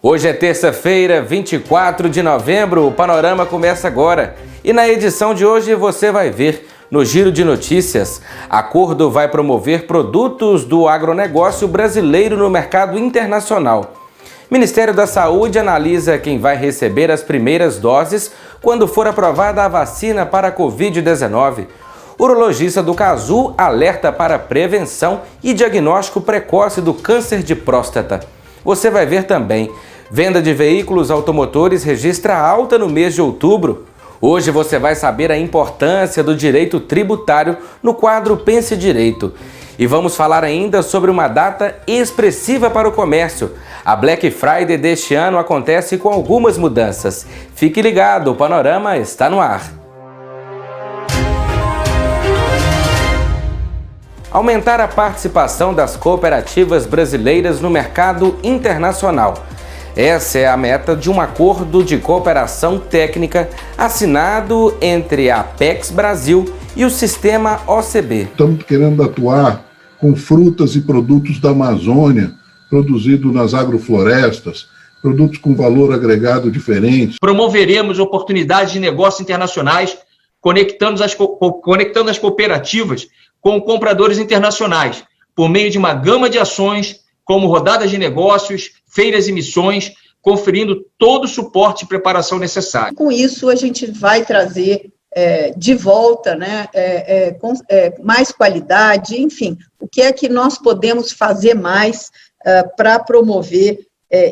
Hoje é terça-feira, 24 de novembro, o Panorama começa agora. E na edição de hoje você vai ver, no Giro de Notícias, acordo vai promover produtos do agronegócio brasileiro no mercado internacional. Ministério da Saúde analisa quem vai receber as primeiras doses quando for aprovada a vacina para a Covid-19. Urologista do Cazu alerta para prevenção e diagnóstico precoce do câncer de próstata. Você vai ver também, venda de veículos automotores registra alta no mês de outubro. Hoje você vai saber a importância do direito tributário no quadro Pense Direito. E vamos falar ainda sobre uma data expressiva para o comércio. A Black Friday deste ano acontece com algumas mudanças. Fique ligado, o Panorama está no ar. Aumentar a participação das cooperativas brasileiras no mercado internacional. Essa é a meta de um acordo de cooperação técnica assinado entre a Apex Brasil e o Sistema OCB. Estamos querendo atuar com frutas e produtos da Amazônia, produzidos nas agroflorestas, produtos com valor agregado diferente. Promoveremos oportunidades de negócios internacionais, conectando as cooperativas com compradores internacionais, por meio de uma gama de ações, como rodadas de negócios, feiras e missões, conferindo todo o suporte e preparação necessário. Com isso, a gente vai trazer de volta, mais qualidade, enfim, o que é que nós podemos fazer mais para promover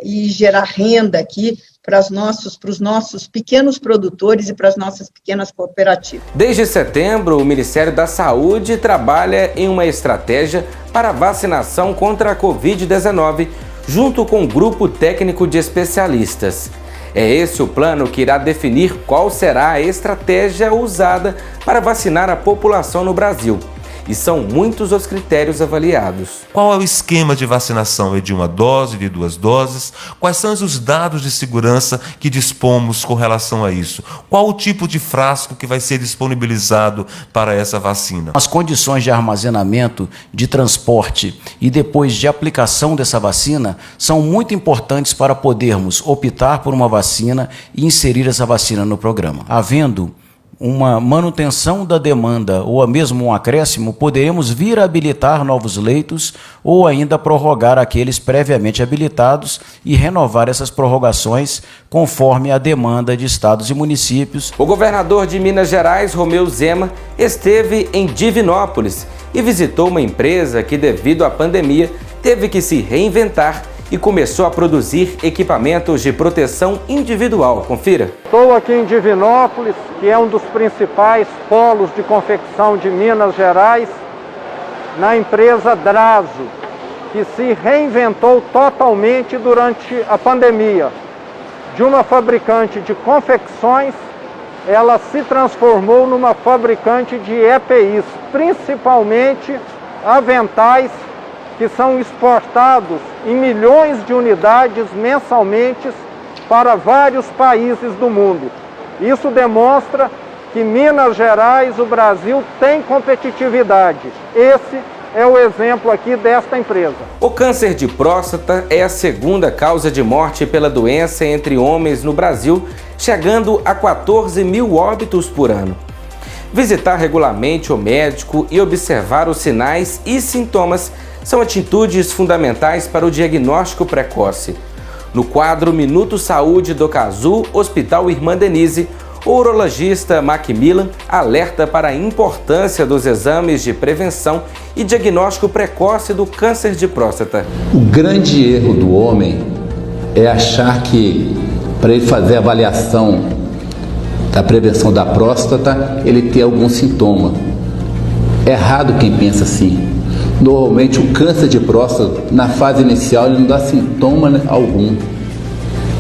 e gerar renda aqui para os nossos pequenos produtores e para as nossas pequenas cooperativas. Desde setembro, o Ministério da Saúde trabalha em uma estratégia para vacinação contra a Covid-19, junto com um grupo técnico de especialistas. É esse o plano que irá definir qual será a estratégia usada para vacinar a população no Brasil. E são muitos os critérios avaliados. Qual é o esquema de vacinação? É de uma dose, de 2 doses? Quais são os dados de segurança que dispomos com relação a isso? Qual o tipo de frasco que vai ser disponibilizado para essa vacina? As condições de armazenamento, de transporte e depois de aplicação dessa vacina são muito importantes para podermos optar por uma vacina e inserir essa vacina no programa. Havendo uma manutenção da demanda ou mesmo um acréscimo, poderemos vir a habilitar novos leitos ou ainda prorrogar aqueles previamente habilitados e renovar essas prorrogações conforme a demanda de estados e municípios. O governador de Minas Gerais, Romeu Zema, esteve em Divinópolis e visitou uma empresa que, devido à pandemia, teve que se reinventar e começou a produzir equipamentos de proteção individual. Confira. Estou aqui em Divinópolis, que é um dos principais polos de confecção de Minas Gerais, na empresa Drazo, que se reinventou totalmente durante a pandemia. De uma fabricante de confecções, ela se transformou numa fabricante de EPIs, principalmente aventais, que são exportados em milhões de unidades mensalmente para vários países do mundo. Isso demonstra que Minas Gerais, o Brasil, tem competitividade. Esse é o exemplo aqui desta empresa. O câncer de próstata é a segunda causa de morte pela doença entre homens no Brasil, chegando a 14 mil óbitos por ano. Visitar regularmente o médico e observar os sinais e sintomas são atitudes fundamentais para o diagnóstico precoce. No quadro Minuto Saúde do Cazu, Hospital Irmã Denise, o urologista Macmillan alerta para a importância dos exames de prevenção e diagnóstico precoce do câncer de próstata. O grande erro do homem é achar que, para ele fazer a avaliação da prevenção da próstata, ele tem algum sintoma. É errado quem pensa assim. Normalmente o câncer de próstata, na fase inicial, ele não dá sintoma algum.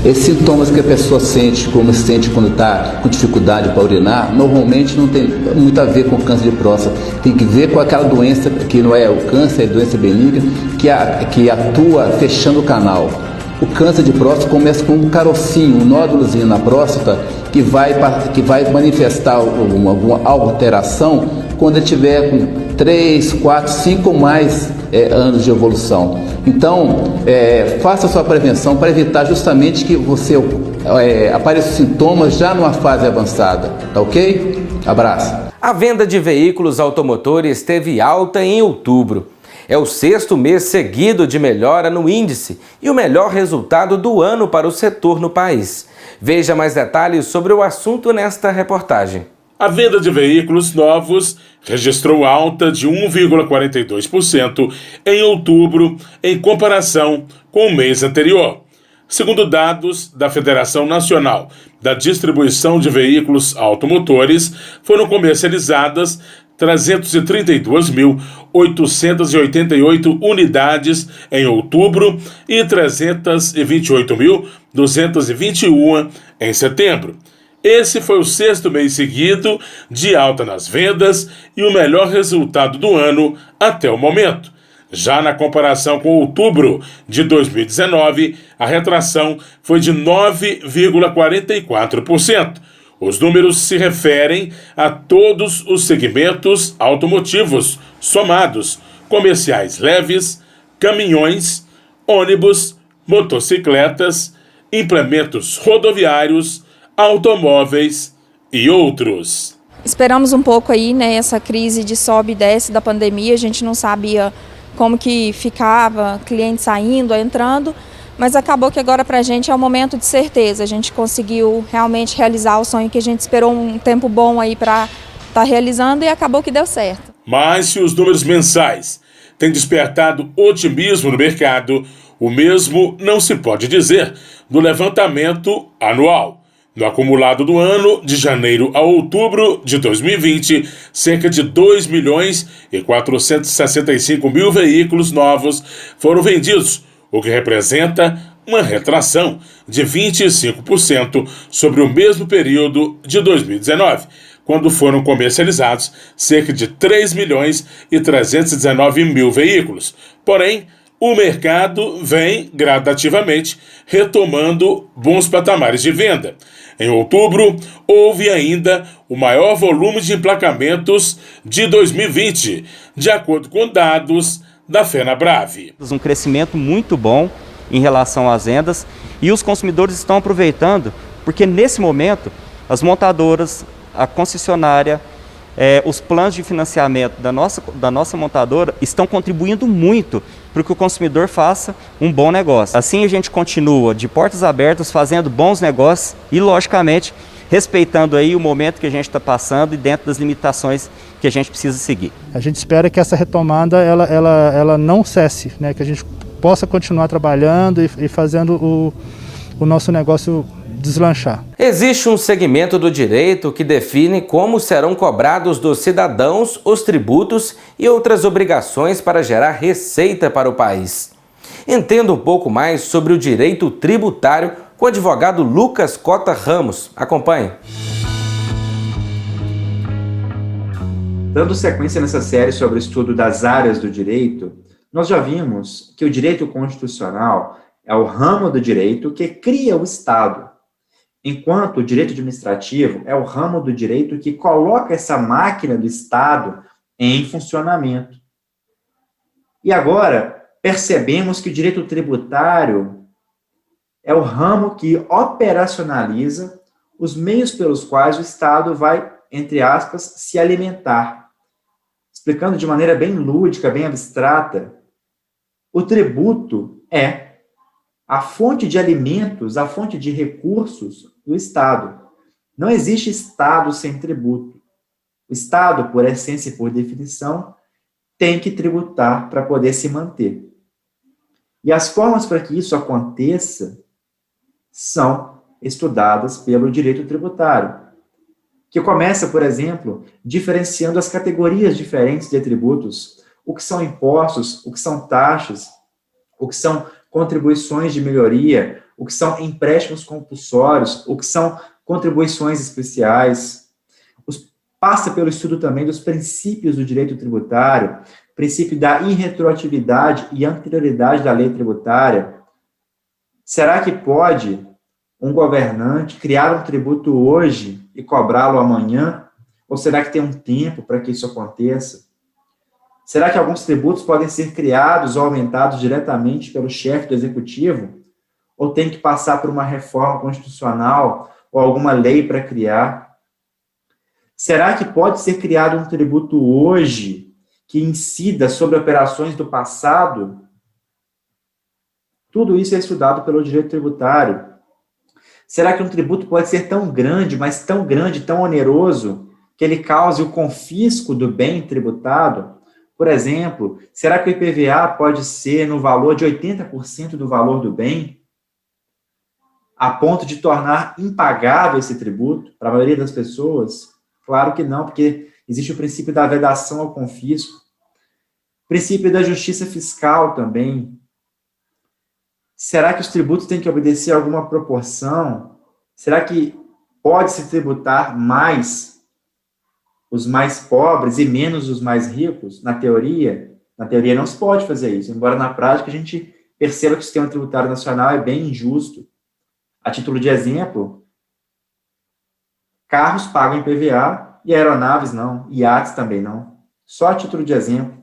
Esses sintomas que a pessoa sente, como se sente quando está com dificuldade para urinar, normalmente não tem muito a ver com o câncer de próstata. Tem que ver com aquela doença que não é o câncer, é a doença benigna, que atua fechando o canal. O câncer de próstata começa com um carocinho, um nódulozinho na próstata, que vai manifestar alguma alteração quando ele tiver com 3, 4, 5 ou mais anos de evolução. Então, faça a sua prevenção para evitar justamente que você apareçam sintomas já numa fase avançada, tá ok? Abraço. A venda de veículos automotores teve alta em outubro. É o 6º mês seguido de melhora no índice e o melhor resultado do ano para o setor no país. Veja mais detalhes sobre o assunto nesta reportagem. A venda de veículos novos registrou alta de 1,42% em outubro em comparação com o mês anterior. Segundo dados da Federação Nacional da Distribuição de Veículos Automotores, foram comercializadas 332.888 unidades em outubro e 328.221 em setembro. Esse foi o 6º mês seguido de alta nas vendas e o melhor resultado do ano até o momento. Já na comparação com outubro de 2019, a retração foi de 9,44%. Os números se referem a todos os segmentos automotivos somados: comerciais leves, caminhões, ônibus, motocicletas, implementos rodoviários, automóveis e outros. Esperamos um pouco aí, né, essa crise de sobe e desce da pandemia. A gente não sabia como que ficava, cliente saindo, entrando, mas acabou que agora para a gente é um momento de certeza. A gente conseguiu realmente realizar o sonho que a gente esperou um tempo bom aí para estar realizando e acabou que deu certo. Mas se os números mensais têm despertado otimismo no mercado, o mesmo não se pode dizer do levantamento anual. No acumulado do ano, de janeiro a outubro de 2020, cerca de 2.465.000 veículos novos foram vendidos, o que representa uma retração de 25% sobre o mesmo período de 2019, quando foram comercializados cerca de 3.319.000 veículos. Porém, o mercado vem gradativamente retomando bons patamares de venda. Em outubro, houve ainda o maior volume de emplacamentos de 2020, de acordo com dados da FenaBrave. Um crescimento muito bom em relação às vendas e os consumidores estão aproveitando porque nesse momento as montadoras, a concessionária, os planos de financiamento da nossa montadora estão contribuindo muito para que o consumidor faça um bom negócio. Assim a gente continua de portas abertas, fazendo bons negócios e, logicamente, respeitando aí o momento que a gente está passando e dentro das limitações que a gente precisa seguir. A gente espera que essa retomada ela não cesse, né? Que a gente possa continuar trabalhando e fazendo o nosso negócio deslanchar. Existe um segmento do direito que define como serão cobrados dos cidadãos os tributos e outras obrigações para gerar receita para o país. Entenda um pouco mais sobre o direito tributário com o advogado Lucas Cota Ramos. Acompanhe. Dando sequência nessa série sobre o estudo das áreas do direito, nós já vimos que o direito constitucional é o ramo do direito que cria o Estado, enquanto o direito administrativo é o ramo do direito que coloca essa máquina do Estado em funcionamento. E agora, percebemos que o direito tributário é o ramo que operacionaliza os meios pelos quais o Estado vai, entre aspas, se alimentar. Explicando de maneira bem lúdica, bem abstrata, o tributo é a fonte de alimentos, a fonte de recursos do Estado. Não existe Estado sem tributo. O Estado, por essência e por definição, tem que tributar para poder se manter. E as formas para que isso aconteça são estudadas pelo direito tributário, que começa, por exemplo, diferenciando as categorias diferentes de tributos, o que são impostos, o que são taxas, o que são contribuições de melhoria, o que são empréstimos compulsórios, o que são contribuições especiais. Passa pelo estudo também dos princípios do direito tributário, princípio da irretroatividade e anterioridade da lei tributária. Será que pode um governante criar um tributo hoje e cobrá-lo amanhã? Ou será que tem um tempo para que isso aconteça? Será que alguns tributos podem ser criados ou aumentados diretamente pelo chefe do executivo? Ou tem que passar por uma reforma constitucional ou alguma lei para criar? Será que pode ser criado um tributo hoje que incida sobre operações do passado? Tudo isso é estudado pelo direito tributário. Será que um tributo pode ser tão grande, mas tão grande, tão oneroso, que ele cause o confisco do bem tributado? Por exemplo, será que o IPVA pode ser no valor de 80% do valor do bem, a ponto de tornar impagável esse tributo para a maioria das pessoas? Claro que não, porque existe o princípio da vedação ao confisco, princípio da justiça fiscal também. Será que os tributos têm que obedecer a alguma proporção? Será que pode-se tributar mais os mais pobres e menos os mais ricos? Na teoria não se pode fazer isso, embora na prática a gente perceba que o sistema tributário nacional é bem injusto. A título de exemplo, carros pagam IPVA e aeronaves não, iates também não. Só a título de exemplo.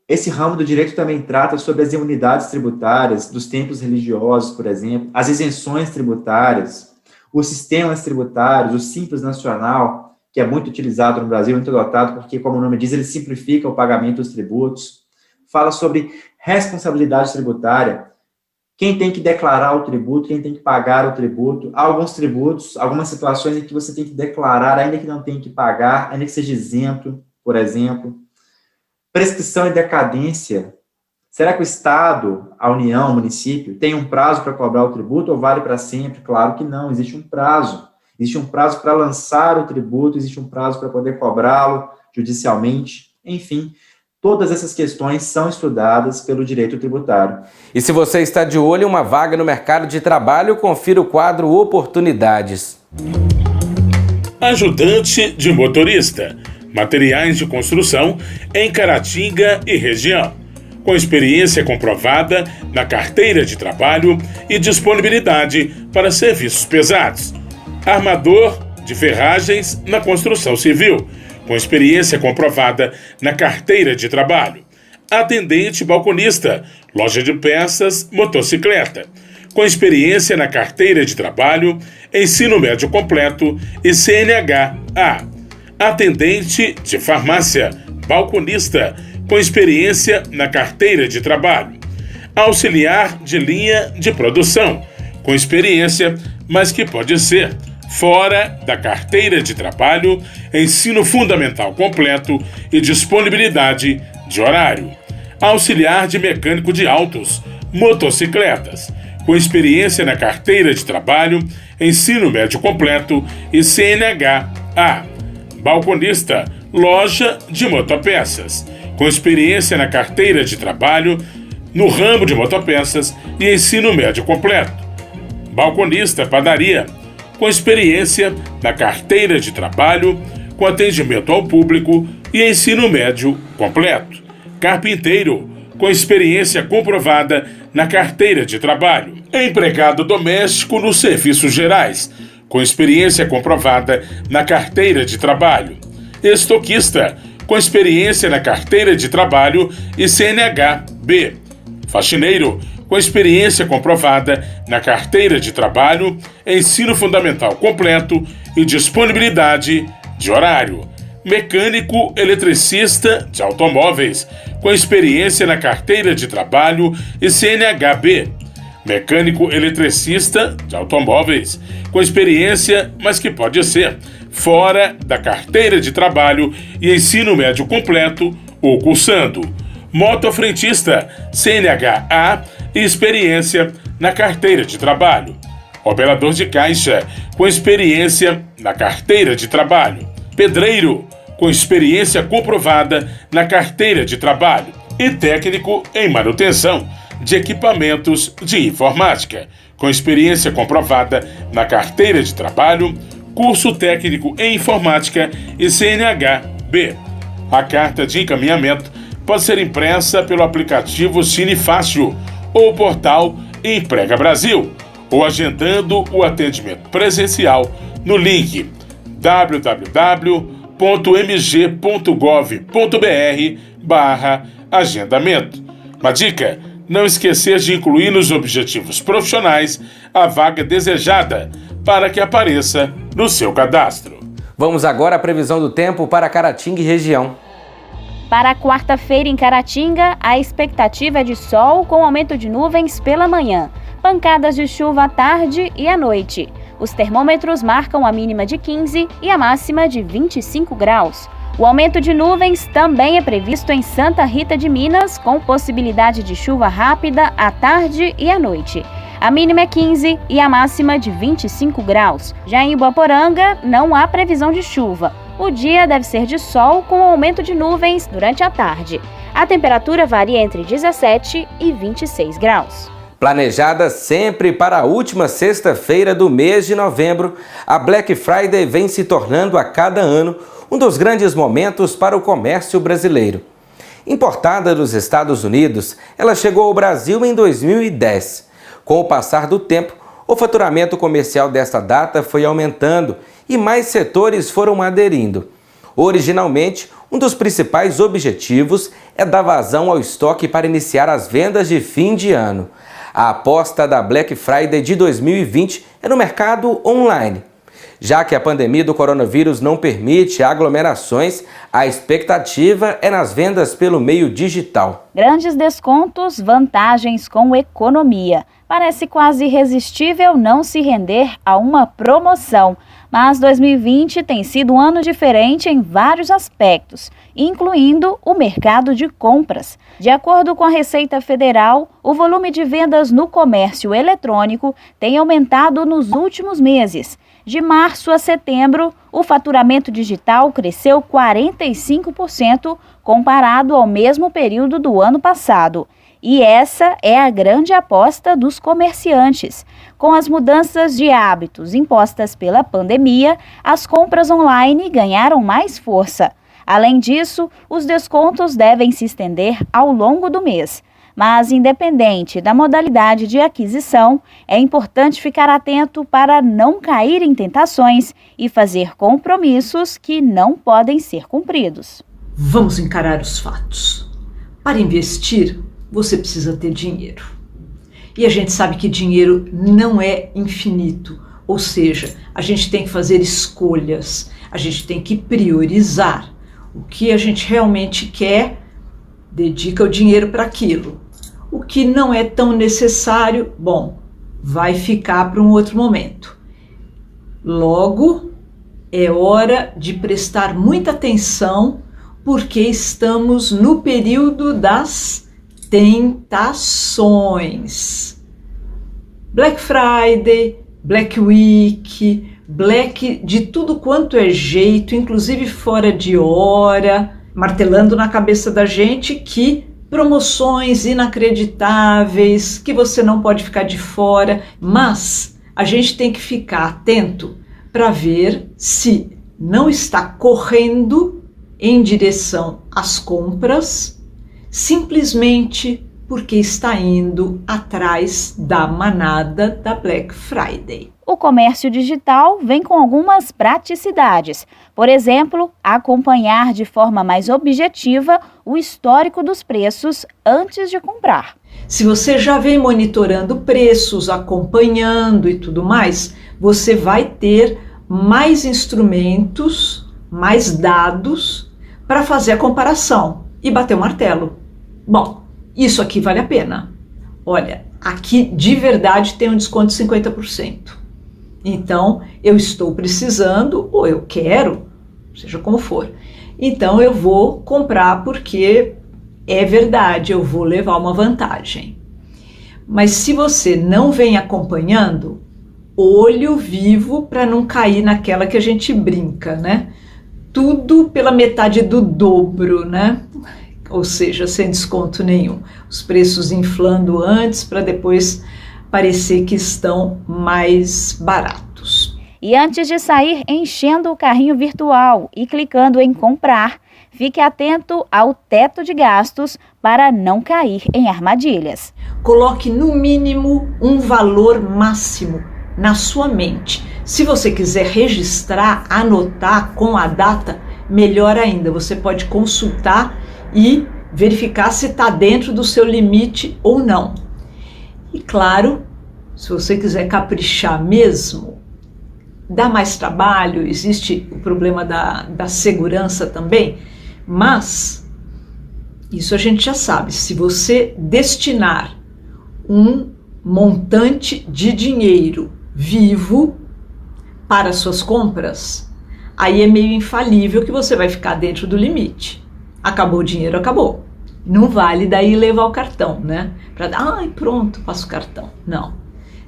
Esse ramo do direito também trata sobre as imunidades tributárias dos templos religiosos, por exemplo, as isenções tributárias, os sistemas tributários, o Simples Nacional, que é muito utilizado no Brasil, muito adotado, porque, como o nome diz, ele simplifica o pagamento dos tributos. Fala sobre responsabilidade tributária, quem tem que declarar o tributo, quem tem que pagar o tributo. Há alguns tributos, algumas situações em que você tem que declarar, ainda que não tenha que pagar, ainda que seja isento, por exemplo. Prescrição e decadência. Será que o Estado, a União, o município, tem um prazo para cobrar o tributo ou vale para sempre? Claro que não, existe um prazo. Existe um prazo para lançar o tributo, existe um prazo para poder cobrá-lo judicialmente. Enfim, todas essas questões são estudadas pelo direito tributário. E se você está de olho em uma vaga no mercado de trabalho, confira o quadro Oportunidades. Ajudante de motorista. Materiais de construção em Caratinga e região, com experiência comprovada na carteira de trabalho e disponibilidade para serviços pesados. Armador de ferragens na construção civil, com experiência comprovada na carteira de trabalho. Atendente balconista, loja de peças, motocicleta, com experiência na carteira de trabalho, ensino médio completo e CNH-A. Atendente de farmácia, balconista, com experiência na carteira de trabalho. Auxiliar de linha de produção, com experiência, mas que pode ser fora da carteira de trabalho, ensino fundamental completo e disponibilidade de horário. Auxiliar de mecânico de autos, motocicletas, com experiência na carteira de trabalho, ensino médio completo e CNH-A. Balconista, loja de motopeças, com experiência na carteira de trabalho, no ramo de motopeças e ensino médio completo. Balconista, padaria, com experiência na carteira de trabalho, com atendimento ao público e ensino médio completo. Carpinteiro, com experiência comprovada na carteira de trabalho. Empregado doméstico nos serviços gerais, com experiência comprovada na carteira de trabalho. Estoquista, com experiência na carteira de trabalho e CNH-B. Faxineiro, com experiência comprovada na carteira de trabalho, ensino fundamental completo e disponibilidade de horário. Mecânico eletricista de automóveis, com experiência na carteira de trabalho e CNH-B. Mecânico eletricista de automóveis, com experiência, mas que pode ser fora da carteira de trabalho e ensino médio completo ou cursando. Motofrentista, CNH-A e experiência na carteira de trabalho. Operador de caixa, com experiência na carteira de trabalho. Pedreiro, com experiência comprovada na carteira de trabalho. E técnico em manutenção de equipamentos de informática, com experiência comprovada na carteira de trabalho, curso técnico em informática e CNH-B. A carta de encaminhamento pode ser impressa pelo aplicativo Cine Fácil ou portal Emprega Brasil, ou agendando o atendimento presencial no link www.empregabrasil.com.br. www.mg.gov.br/agendamento. Uma dica: não esquecer de incluir nos objetivos profissionais a vaga desejada para que apareça no seu cadastro. Vamos agora à previsão do tempo para Caratinga e região. Para a quarta-feira em Caratinga, a expectativa é de sol com aumento de nuvens pela manhã, pancadas de chuva à tarde e à noite. Os termômetros marcam a mínima de 15 e a máxima de 25 graus. O aumento de nuvens também é previsto em Santa Rita de Minas, com possibilidade de chuva rápida à tarde e à noite. A mínima é 15 e a máxima de 25 graus. Já em Ubaporanga, não há previsão de chuva. O dia deve ser de sol com aumento de nuvens durante a tarde. A temperatura varia entre 17 e 26 graus. Planejada sempre para a última sexta-feira do mês de novembro, a Black Friday vem se tornando a cada ano um dos grandes momentos para o comércio brasileiro. Importada dos Estados Unidos, ela chegou ao Brasil em 2010. Com o passar do tempo, o faturamento comercial desta data foi aumentando e mais setores foram aderindo. Originalmente, um dos principais objetivos é dar vazão ao estoque para iniciar as vendas de fim de ano. A aposta da Black Friday de 2020 é no mercado online. Já que a pandemia do coronavírus não permite aglomerações, a expectativa é nas vendas pelo meio digital. Grandes descontos, vantagens com economia. Parece quase irresistível não se render a uma promoção. Mas 2020 tem sido um ano diferente em vários aspectos, incluindo o mercado de compras. De acordo com a Receita Federal, o volume de vendas no comércio eletrônico tem aumentado nos últimos meses. De março a setembro, o faturamento digital cresceu 45% comparado ao mesmo período do ano passado. E essa é a grande aposta dos comerciantes. Com as mudanças de hábitos impostas pela pandemia, as compras online ganharam mais força. Além disso, os descontos devem se estender ao longo do mês. Mas, independente da modalidade de aquisição, é importante ficar atento para não cair em tentações e fazer compromissos que não podem ser cumpridos. Vamos encarar os fatos. Para investir, você precisa ter dinheiro. E a gente sabe que dinheiro não é infinito, ou seja, a gente tem que fazer escolhas, a gente tem que priorizar. O que a gente realmente quer, dedica o dinheiro para aquilo. O que não é tão necessário, bom, vai ficar para um outro momento. Logo, é hora de prestar muita atenção, porque estamos no período das tentações. Black Friday, Black Week, Black de tudo quanto é jeito, inclusive fora de hora, martelando na cabeça da gente que promoções inacreditáveis, que você não pode ficar de fora, mas a gente tem que ficar atento para ver se não está correndo em direção às compras, simplesmente porque está indo atrás da manada da Black Friday. O comércio digital vem com algumas praticidades. Por exemplo, acompanhar de forma mais objetiva o histórico dos preços antes de comprar. Se você já vem monitorando preços, acompanhando e tudo mais, você vai ter mais instrumentos, mais dados para fazer a comparação e bater o martelo. Bom, isso aqui vale a pena. Olha, aqui de verdade tem um desconto de 50%. Então, eu estou precisando, ou eu quero, seja como for. Então, eu vou comprar porque é verdade, eu vou levar uma vantagem. Mas se você não vem acompanhando, olho vivo para não cair naquela que a gente brinca, né? Tudo pela metade do dobro, né? Ou seja, sem desconto nenhum. Os preços inflando antes para depois parecer que estão mais baratos. E antes de sair enchendo o carrinho virtual e clicando em comprar, fique atento ao teto de gastos para não cair em armadilhas. Coloque no mínimo um valor máximo na sua mente. Se você quiser registrar, anotar com a data, melhor ainda, você pode consultar e verificar se está dentro do seu limite ou não. E claro, se você quiser caprichar mesmo, dá mais trabalho, existe o problema da segurança também, mas isso a gente já sabe, se você destinar um montante de dinheiro vivo para suas compras, aí é meio infalível que você vai ficar dentro do limite. Acabou o dinheiro, acabou. Não vale daí levar o cartão, né? Pronto, passo o cartão. Não.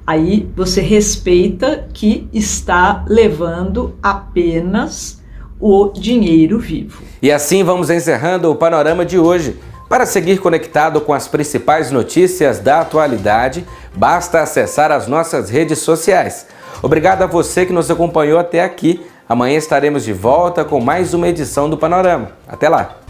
Aí você respeita que está levando apenas o dinheiro vivo. E assim vamos encerrando o panorama de hoje. Para seguir conectado com as principais notícias da atualidade, basta acessar as nossas redes sociais. Obrigado a você que nos acompanhou até aqui. Amanhã estaremos de volta com mais uma edição do Panorama. Até lá!